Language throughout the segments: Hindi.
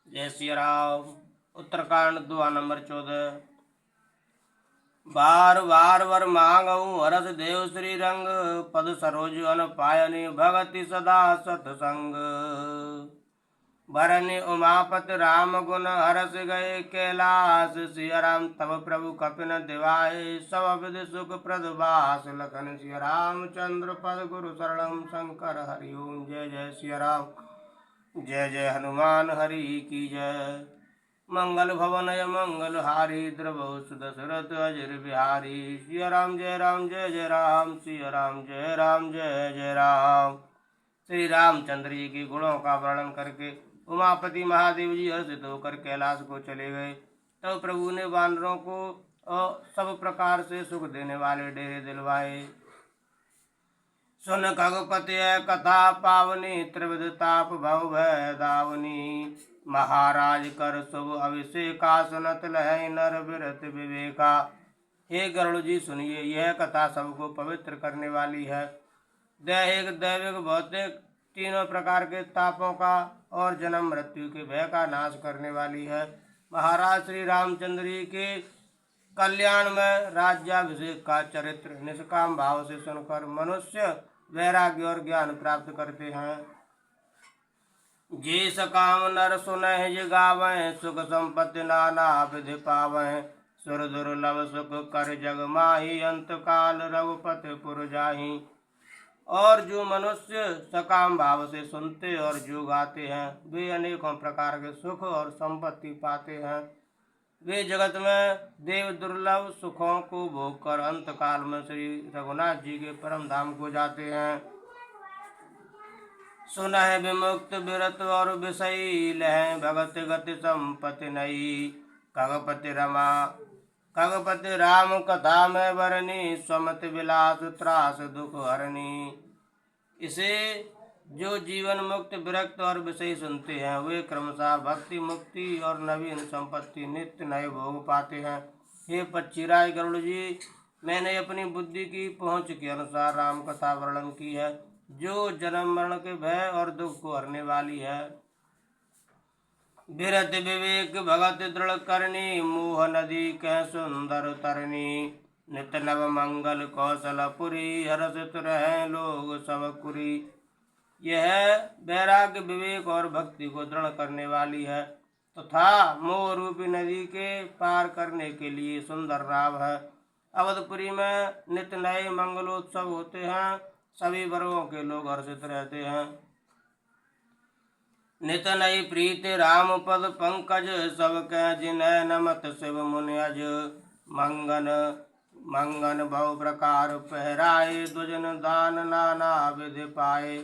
जय श्री राम। उत्तरकांड दुआ नंबर 14। बार बार वर मांगऊ हरस देव श्री रंग, पद सरोज अन पायनि भगति सदा सतसंग। भरनि उमापति राम गुण हरस गए कैलास, सिया राम तब प्रभु कपिन दिवाए, सब विधि सुख प्रद बास। लखन सिया रामचंद्र पद गुरु शरणम शंकर हरि ओम। जय जय सिया राम, जय जय हनुमान हरि की जय। मंगल भवन मंगल हारी, द्रवहु सुदशरथ अजर बिहारी। सिया राम जय राम जय जय राम, सिया राम जय राम जय जय राम। श्री रामचंद्र जी के गुणों का वर्णन करके उमापति महादेव जी हर्षित होकर कैलाश को चले गए। तब प्रभु ने वानरों को सब प्रकार से सुख देने वाले डेरे दिलवाए। सुन खगपति कथा पावनी, त्रिविध ताप भव भय दावनी। महाराज कर शुभ अभिषेका, सुनत लहै नर बिरत विवेका। हे गरुड़ जी सुनिए, यह कथा सबको पवित्र करने वाली है। दैहिक दैविक भौतिक तीनों प्रकार के तापों का और जन्म मृत्यु के भय का नाश करने वाली है। महाराज श्री रामचंद्र जी के कल्याण में राज्याभिषेक का चरित्र निष्काम भाव से सुनकर मनुष्य वैराग्य और ज्ञान प्राप्त करते हैं। जे सकाम नर सुनहि जे गावै, सुख संपत्ति नाना विधि पावै। सुर दुर्लभ सुख कर जग माही, अंत काल रघुपति पुर जाही। और जो मनुष्य सकाम भाव से सुनते और जो गाते हैं, वे अनेकों प्रकार के सुख और संपत्ति पाते हैं। वे जगत में देव दुर्लभ सुखों को भोग कर अंत काल में श्री रघुनाथ जी के परम धाम को जाते हैं। सुना है विमुक्त विरत और विषयी, लह भगत गति संपत्ति नई। खगपति राम कथा में वरनी, स्वमति विलास त्रास दुख हरनी। इसे जो जीवन मुक्त विरक्त और विषय सुनते हैं, वे क्रमशः भक्ति मुक्ति और नवीन संपत्ति नित्य नए भोग पाते हैं। हे पक्षीराज गरुड़ जी, मैंने अपनी बुद्धि की पहुँच के अनुसार राम कथा वर्णन की है, जो जन्म मरण के भय और दुख को हरने वाली है। विरत विवेक भगत दृढ़ करनी, मोह नदी कह सुंदर तरनी। नित नव मंगल कौशलपुरी, हर्षित रहे लोग सब कुरी। यह वैराग्य विवेक और भक्ति को दृढ़ करने वाली है तथा मोह रूपी नदी के पार करने के लिए सुंदर राव है। अवधपुरी में नित नए मंगलोत्सव होते हैं, सभी वर्गों के लोग हर्षित रहते हैं। नित नई प्रीति राम पद पंकज, सबके जिनय नमत शिव मुनियज। मंगन बहु प्रकार पहराए, दुजन दान नाना विधि पाए।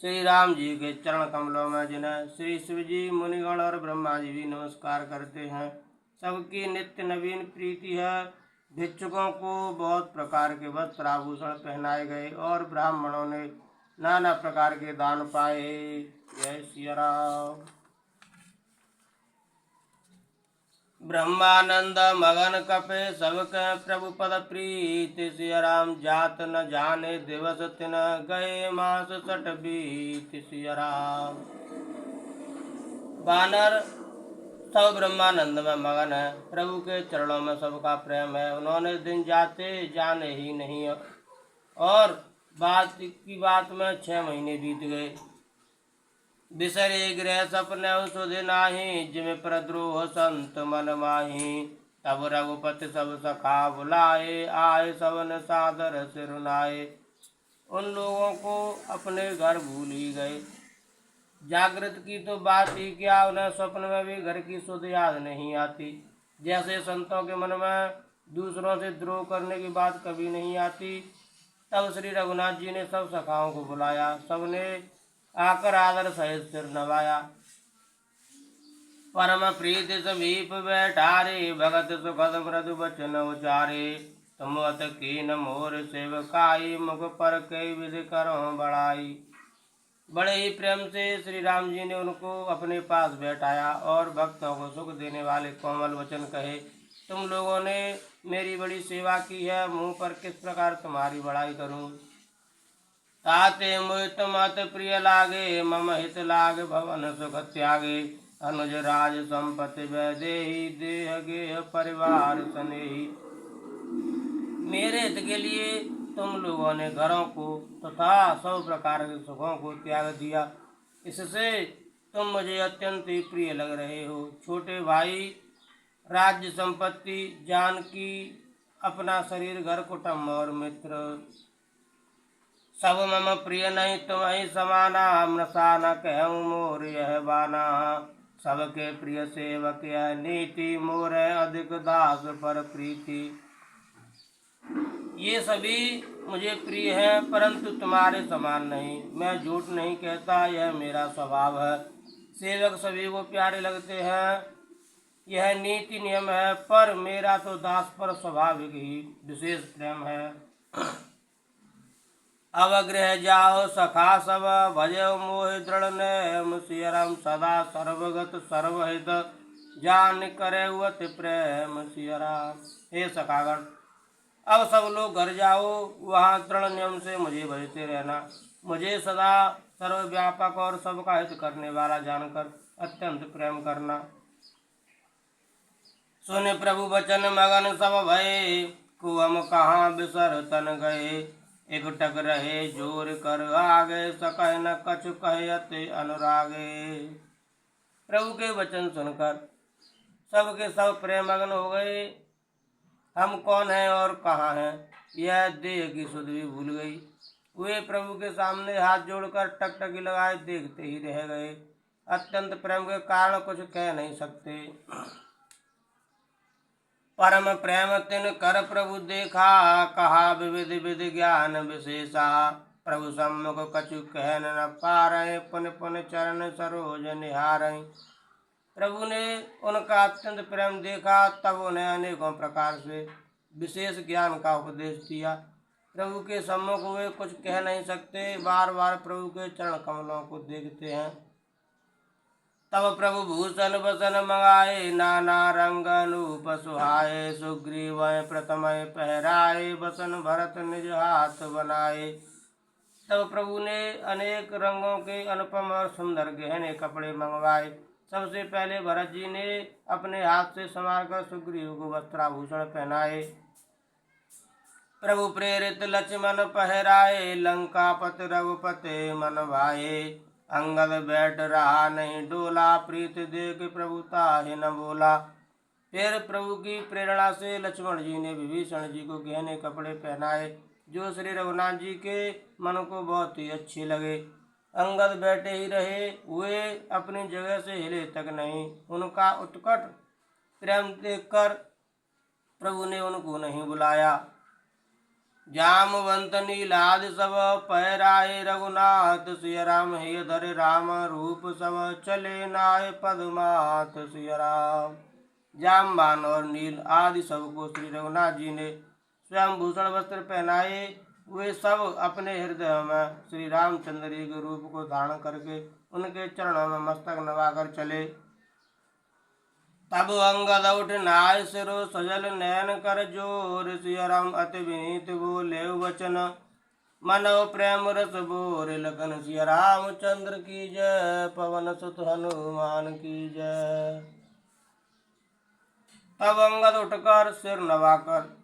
श्री राम जी के चरण कमलों में जिन्हें श्री शिव जी मुनिगण और ब्रह्मा जी भी नमस्कार करते हैं, सबकी नित्य नवीन प्रीति है। भिक्षुकों को बहुत प्रकार के वस्त्र आभूषण पहनाए गए और ब्राह्मणों ने नाना प्रकार के दान पाए। जय श्री राम। ब्रह्मानंद मगन कपे, सबके प्रभु पद प्रीति। सिया राम जात न जाने दिवस तिन, गए मास सठ बीत। सिया राम। बानर सब ब्रह्मानंद में मगन है, प्रभु के चरणों में सबका प्रेम है। उन्होंने दिन जाते जाने ही नहीं, और बात में 6 महीने बीत गए। बिसरे गृह सपने सुधि नाही, जिम प्रद्रोह संत मन माही। तब रघुपति सब सखा बुलाए, आए सवन सादर सिरुनाए। उन लोगों को अपने घर भूल ही गए। जागृत की तो बात ही क्या, उन्हें स्वप्न में भी घर की सुध याद नहीं आती। जैसे संतों के मन में दूसरों से द्रोह करने की बात कभी नहीं आती। तब श्री रघुनाथ जी ने सब सखाओं को बुलाया, सबने आकर आदर सहित सिर नवाया। परम प्रीति समीप बैठारे, भगत सुखद मृदु वचन उचारे। तुम अत कीन मोर सेवकाई, मुख पर कई विधि करो बड़ाई। बड़े ही प्रेम से श्री राम जी ने उनको अपने पास बैठाया और भक्तों को सुख देने वाले कोमल वचन कहे। तुम लोगों ने मेरी बड़ी सेवा की है, मुँह पर किस प्रकार तुम्हारी बड़ाई करूं। ताते मोहित मत प्रिय लागे, मम हित लागे भवन सुख त्यागे। अनुज राज संपत्ति वैदेही देह गेह परिवार स्नेही। मेरे हित के लिए तुम लोगों ने घरों को तथा सब प्रकार के सुखों को त्याग दिया, इससे तुम मुझे अत्यंत ही प्रिय लग रहे हो। छोटे भाई, राज्य संपत्ति, जानकी, अपना शरीर, घर, कुटुंब और मित्र सब मम प्रिय नहीं तुम्हें समाना। मृषा न कहूँ मोर यह बाना, सबके प्रिय सेवक यह नीति, मोर अधिक दास पर प्रीति। ये सभी मुझे प्रिय हैं, परंतु तुम्हारे समान नहीं। मैं झूठ नहीं कहता, यह मेरा स्वभाव है। सेवक सभी को प्यारे लगते हैं, यह नीति नियम है, पर मेरा तो दास पर स्वाभाविक ही विशेष प्रेम है। अवग्रह जाओ सखा सब, भजो मोह दृढ़ नेम, सियरम सदा सर्वगत सर्वहित, जान करे अति प्रेम सियराम। हे सखागण, अब सब लोग घर जाओ, वहाँ दृढ़ नियम से मुझे भजते रहना। मुझे सदा सर्वव्यापक और सबका हित करने वाला जानकर अत्यंत प्रेम करना। सुन प्रभु वचन मगन सब भये, कुअम कहाँ बिसर तन गए, एकटक रहे जोर कर आगे, सकह न कछु कहे अति अनुरागे। प्रभु के वचन सुनकर सबके सब प्रेमग्न हो गए। हम कौन हैं और कहाँ हैं, यह देह की सुध भी भूल गई। वे प्रभु के सामने हाथ जोड़कर टकटकी लगाए देखते ही रह गए। अत्यंत प्रेम के कारण कुछ कह नहीं सकते। परम प्रेम तिन कर प्रभु देखा, कहा विविध विधि ज्ञान विशेषा। प्रभु सम्मुख कछु कहन न पारय, पुन पुन चरण सरोज निहारय। प्रभु ने उनका अत्यंत प्रेम देखा, तब उन्हें अनेकों प्रकार से विशेष ज्ञान का उपदेश दिया। प्रभु के सम्मुख वे कुछ कह नहीं सकते, बार बार प्रभु के चरण कमलों को देखते हैं। तब प्रभु भूषण वसन मंगाए, नाना रंग अनूप सुहाए, सुग्रीव प्रथम पहराए, वसन भरत निज हाथ बनाए। तब प्रभु ने अनेक रंगों के अनुपम और सुंदर गहने कपड़े मंगवाए। सबसे पहले भरत जी ने अपने हाथ से संवारकर सुग्रीव को वस्त्राभूषण पहनाए। प्रभु प्रेरित लक्ष्मण पहराए, लंकापति रघुपति मन भाए। अंगद बैठ रहा नहीं डोला, प्रीत देख प्रभु ताहि न बोला। फिर प्रभु की प्रेरणा से लक्ष्मण जी ने विभीषण जी को गहने कपड़े पहनाए, जो श्री रघुनाथ जी के मन को बहुत ही अच्छे लगे। अंगद बैठे ही रहे, वे अपनी जगह से हिले तक नहीं। उनका उत्कट प्रेम देखकर प्रभु ने उनको नहीं बुलाया। जामवंत नीलाद सब पहराए, रघुनाथ सिय राम हे धर राम रूप सब, चले नाय पदमात सिय राम। जामवान और नील आदि सबको श्री रघुनाथ जी ने स्वयं भूषण वस्त्र पहनाए। वे सब अपने हृदय में श्री रामचंद्र जी के रूप को धारण करके उनके चरणों में मस्तक नवाकर चले। तब अंगद उठ नाय सिरो सजल नयन कर जोर, सिय राम अति विनीत बोले वचन, मनो प्रेम रस बोर लगन। सिय रामचंद्र की जय, पवन सुत हनुमान की जय। तब अंगद उठकर सिर नवाकर,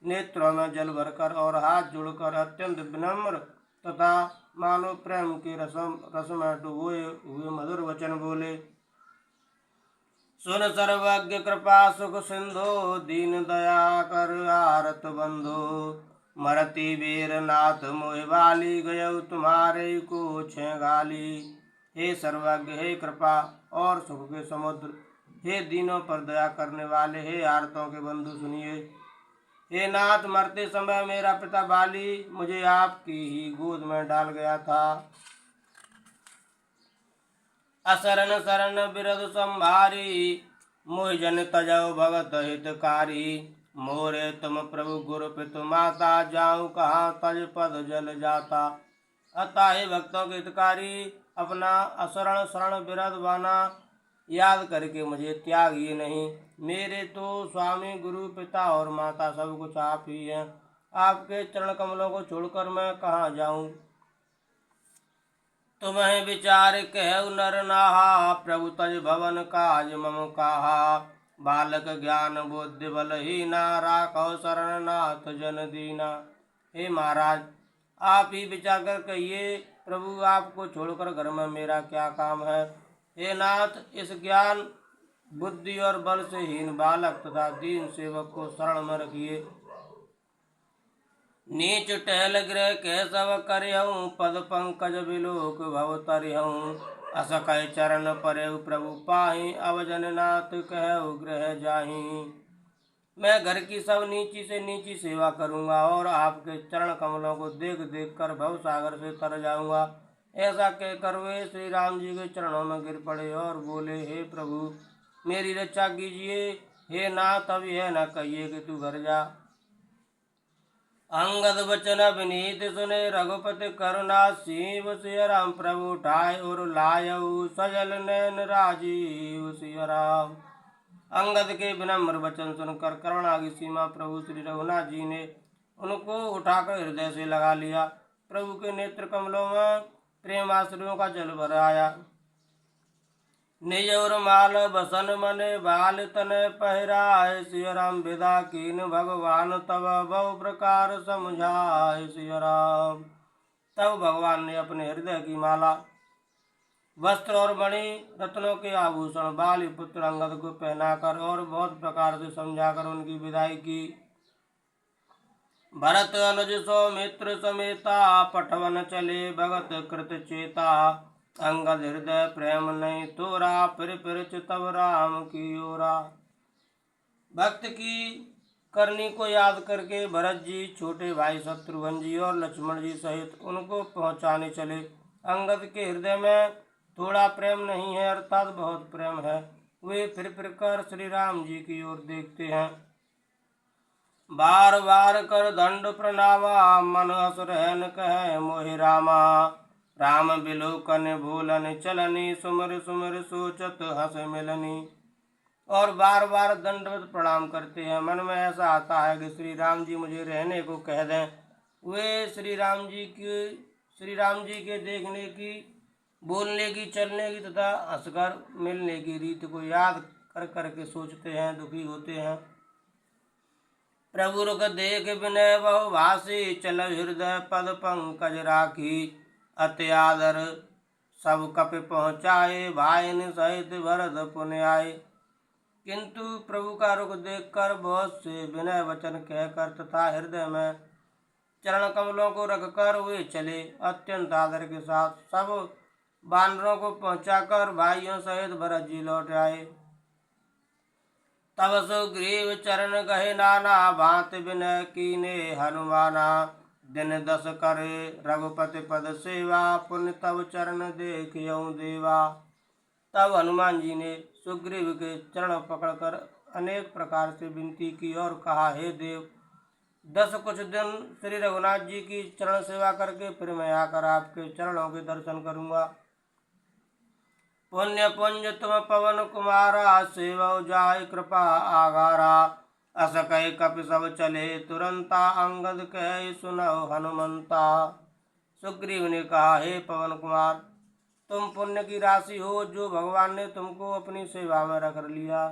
नेत्रों में जल भरकर और हाथ जोड़कर अत्यंत विनम्र तथा मानो प्रेम के रस में डुबोए हुए मधुर वचन बोले। सुन सर्वज्ञ कृपा सुख सिंधु, दीन दया कर आरत बंधु। मरती वीर नाथ मोहि बाली, गयौ तुम्हारे को छे गाली। हे सर्वज्ञ, हे कृपा और सुख के समुद्र, हे दीनों पर दया करने वाले, हे आरतों के बंधु सुनिए। हे नाथ, मरते समय मेरा पिता बाली मुझे आपकी ही गोद में डाल गया था। असरण शरण बिरद संभारी, मोहि जन तजौ भगत हितकारी। मोरे तुम प्रभु गुरु पितु माता, जाऊं कहाँ तज पद जल जाता। अतः हे भक्तों के हितकारी, अपना असरण शरण बिरद बाना याद करके मुझे त्यागिए नहीं। मेरे तो स्वामी गुरु पिता और माता सब कुछ आप ही हैं। आपके चरण कमलों को छोड़कर मैं कहाँ जाऊं। तुम्हें विचार कहु नर नाहा, प्रभु तज भवन काज मम काहा। बालक ज्ञान बुद्धि बलहीना, राखो शरण नाथ जन दीना। हे महाराज, आप ही विचार कर कहिए, प्रभु आपको छोड़कर घर में मेरा क्या काम है। हे नाथ, इस ज्ञान बुद्धि और बल से हीन बालक तथा दीन सेवक को शरण में रखिए। नीच टहल गृह केशव करिहूँ, पद पंकज बिलोक भव तरिहूँ। अस कह चरण परेहु प्रभु पाहि, अब जननाथ कहु गृह जाहि। मैं घर की सब नीची से नीची सेवा करूँगा और आपके चरण कमलों को देख देख कर भव सागर से तर जाऊँगा। ऐसा कहकर वे श्री राम जी के चरणों में गिर पड़े और बोले, हे प्रभु मेरी रक्षा कीजिए। हे नाथ, अब यह न कहिए कि तू घर जा। अंगद वचन विनीत सुने, रघुपति करुणा सीव। सिय राम प्रभु उठाए और लायऊ, सजल नैन राजीव सिय राम। अंगद के विनम्र वचन सुनकर करुणा की सीमा प्रभु श्री रघुनाथ जी ने उनको उठाकर हृदय से लगा लिया। प्रभु के नेत्र कमलों में प्रेमाश्रुओं का जल भर आया। निज और माल बसन मने, बाल तने पहराए। सिय राम विदा कीन भगवान, तब बहु प्रकार समझाए सिय राम। तब भगवान ने अपने हृदय की माला, वस्त्र और मणि रत्नों के आभूषण बाली पुत्र अंगद को पहनाकर और बहुत प्रकार से समझाकर उनकी विदाई की। भरत अनुज सौमित्र समेता, पठवन चले भगत कृत चेता। अंगद हृदय प्रेम नहीं तोरा, फिर चितव राम की ओरा। भक्त की करनी को याद करके भरत जी, छोटे भाई शत्रुघ्न जी और लक्ष्मण जी सहित उनको पहुंचाने चले। अंगद के हृदय में थोड़ा प्रेम नहीं है, अर्थात बहुत प्रेम है। वे फिर कर श्री राम जी की ओर देखते हैं। बार बार कर दंड प्रणामा, मन हस रहन कहे मोहि रामा। राम बिलोकन भूलन चलनी, सुमर सुमर सोचत हस मिलनी। और बार बार दंडवत प्रणाम करते हैं। मन में ऐसा आता है कि श्री राम जी मुझे रहने को कह दें। वे श्री राम जी के देखने की, बोलने की, चलने की तथा हंसकर मिलने की रीत को याद कर करके सोचते हैं, दुखी होते हैं। प्रभु रुख देख विनय बहु भाषी, चल हृदय पद पंकज राखी। अति आदर सब कपि पहुँचाए, भाइन सहित भरत पुन आए। किंतु प्रभु का रुख देखकर बहुत से विनय वचन कहकर तथा हृदय में चरण कमलों को रखकर वे चले। अत्यंत आदर के साथ सब वानरों को पहुंचाकर भाइयों सहित भरत जी लौट आए। तब सुग्रीव चरण गहे नाना, भांति विनय कीने हनुमाना। दिन 10 करे रघुपति पद सेवा, पुण्य तब चरण देखियौ देवा। तब हनुमान जी ने सुग्रीव के चरण पकड़कर अनेक प्रकार से विनती की और कहा, हे देव, 10 कुछ दिन श्री रघुनाथ जी की चरण सेवा करके फिर मैं आकर आपके चरणों के दर्शन करूंगा। पुण्य पुंज तुम पवन कुमारा, सेवौ जाय कृपा आगारा। अस कह कपि सब चले तुरंता, अंगद कह सुनौ हनुमंता। सुग्रीव ने कहा, हे पवन कुमार, तुम पुण्य की राशि हो, जो भगवान ने तुमको अपनी सेवा में रख लिया।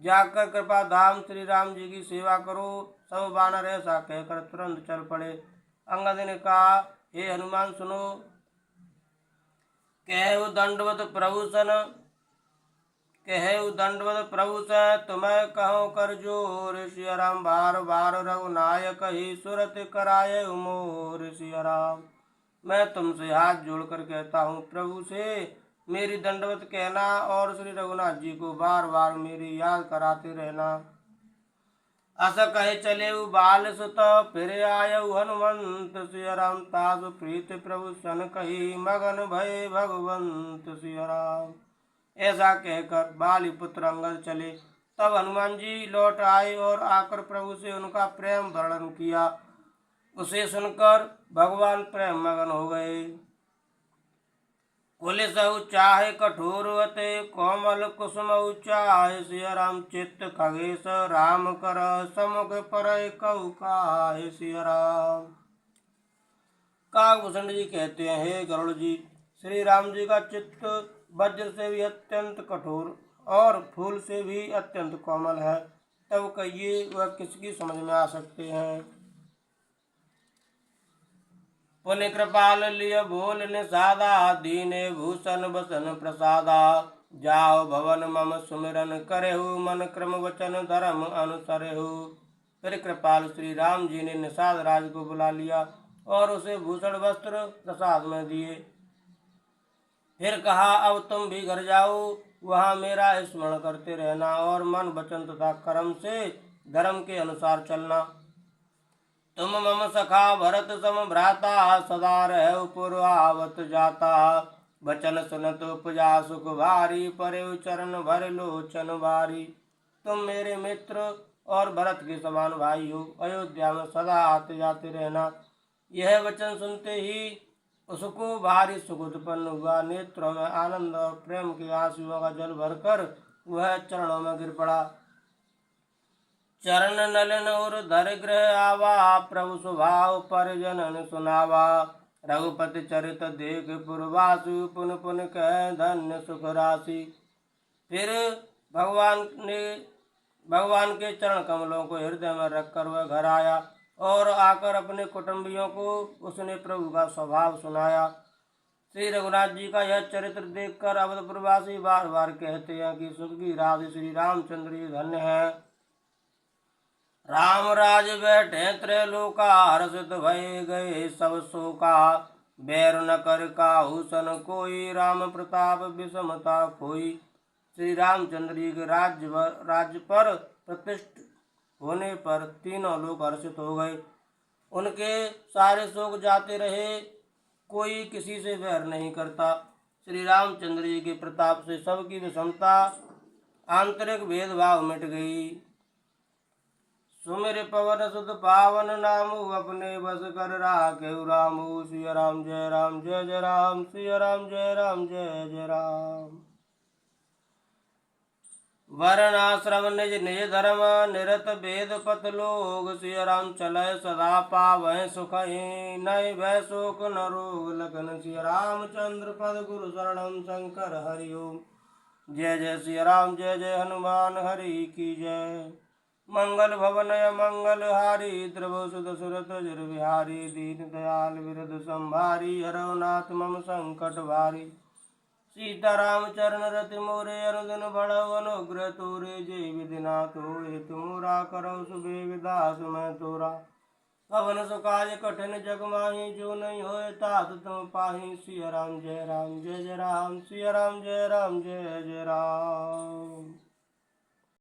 जाकर कृपा धाम श्री राम जी की सेवा करो। सब वानर ऐसा कहकर तुरंत चल पड़े। अंगद ने कहा, हे हनुमान सुनो। कहु दंडवत प्रभु सन, तुम्हें कहो कर जोर। सिय राम बार बार रघुनायक ही, सुरत कराये मोर। सिय राम, मैं तुमसे हाथ जोड़कर कहता हूँ, प्रभु से मेरी दंडवत कहना और श्री रघुनाथ जी को बार बार मेरी याद कराते रहना। अस कहे चले बाल सुत, फिर आयु हनुमंत। सिय राम तासु प्रीत प्रभु सन कही, मगन भय भगवंत। सिय राम, ऐसा कहकर बाली पुत्र अंगद चले। तब हनुमान जी लौट आए और आकर प्रभु से उनका प्रेम वर्णन किया। उसे सुनकर भगवान प्रेम मगन हो गए। कुलिसहु चाहे कठोर अते, कोमल कुसुम चाहे। सिय राम चित्त खगेश राम कर, समुख पर कहु काहे। सिय राम। काकभूषण जी कहते हैं, हे गरुड़ जी, श्री राम जी का चित्त वज्र से भी अत्यंत कठोर और फूल से भी अत्यंत कोमल है, तब कहिए वह किसकी समझ में आ सकते हैं। पुण्य कृपाल लिय बोल निषादा, दीने भूषण बसन प्रसादा। जाओ भवन मम सुमिरन करेहु, मन क्रम वचन धर्म अनुसरेहु। फिर कृपाल श्री राम जी ने निषाद राज को बुला लिया और उसे भूषण वस्त्र प्रसाद में दिए। फिर कहा, अब तुम भी घर जाओ, वहाँ मेरा स्मरण करते रहना और मन वचन तथा कर्म से धर्म के अनुसार चलना। तुम मम सखा भरत सम भ्राता, सदा रह पूर्वावत जाता। वचन सुनत उपजा सुख भारी, परे चरण भर लोचन बारी। तुम मेरे मित्र और भरत के समान भाई हो, अयोध्या में सदा आते जाते रहना। यह वचन सुनते ही उसको भारी सुख उत्पन्न हुआ। नेत्रों में आनंद और प्रेम के आंसुओं का जल भरकर वह चरणों में गिर पड़ा। चरण नलन और धर ग्रह आवा, प्रभु स्वभाव परिजनन सुनावा। रघुपति चरित देख पुरवासु, पुन पुन कह धन्य सुख राशि। फिर भगवान के चरण कमलों को हृदय में रखकर वह घर आया और आकर अपने कुटुंबियों को उसने प्रभु का स्वभाव सुनाया। श्री रघुनाथ जी का यह चरित्र देखकर अवधपुरवासी बार बार कहते हैं कि सुख की राशि श्री रामचंद्र जी धन्य है। राम राज बैठे त्रैलोका, हर्षित भय गए सब शोका। बैर न कर काहू सन कोई, राम प्रताप विषमता कोई। श्री रामचंद्र जी के राज्य पर प्रतिष्ठित होने पर तीनों लोग हर्षित हो गए। उनके सारे शोक जाते रहे, कोई किसी से वैर नहीं करता। श्री रामचंद्र जी के प्रताप से सबकी विषमता आंतरिक भेदभाव मिट गई। सुमिर पवन सुत पावन नामु, अपने बस कर राखेउ रामु। सिया राम जय राम जय जय राम, सिया राम जय राम जय जय राम। वर्णाश्रम निज निज धर्म, निरत भेद पथ लोग। सिया राम चलय सदा पावै सुख, नय भय शोक न रोग लगन। सिया रामचंद्र पद गुरु शरणम, शंकर हरि ओम। जय जय सिया राम जय जय हनुमान हरि की जय। मंगल भवन मंगल हारी, द्रव सुत सुरत जर बिहारी। दीन दयाल विरद संभारी, हरौ नाथ मम संकट भारी। सीताराम चरण रति मोरे, अनुदिन बढ़ऊ अनुग्रह तोरे। जय विधिनाथ होए तुमरा, करौ सुबेग दास मैं तोरा। पवन सुकाज कठिन जग माही, जो नहीं होए तात तुम पाही। सिया राम जय जय राम, सिया राम जय जय राम जय जय राम।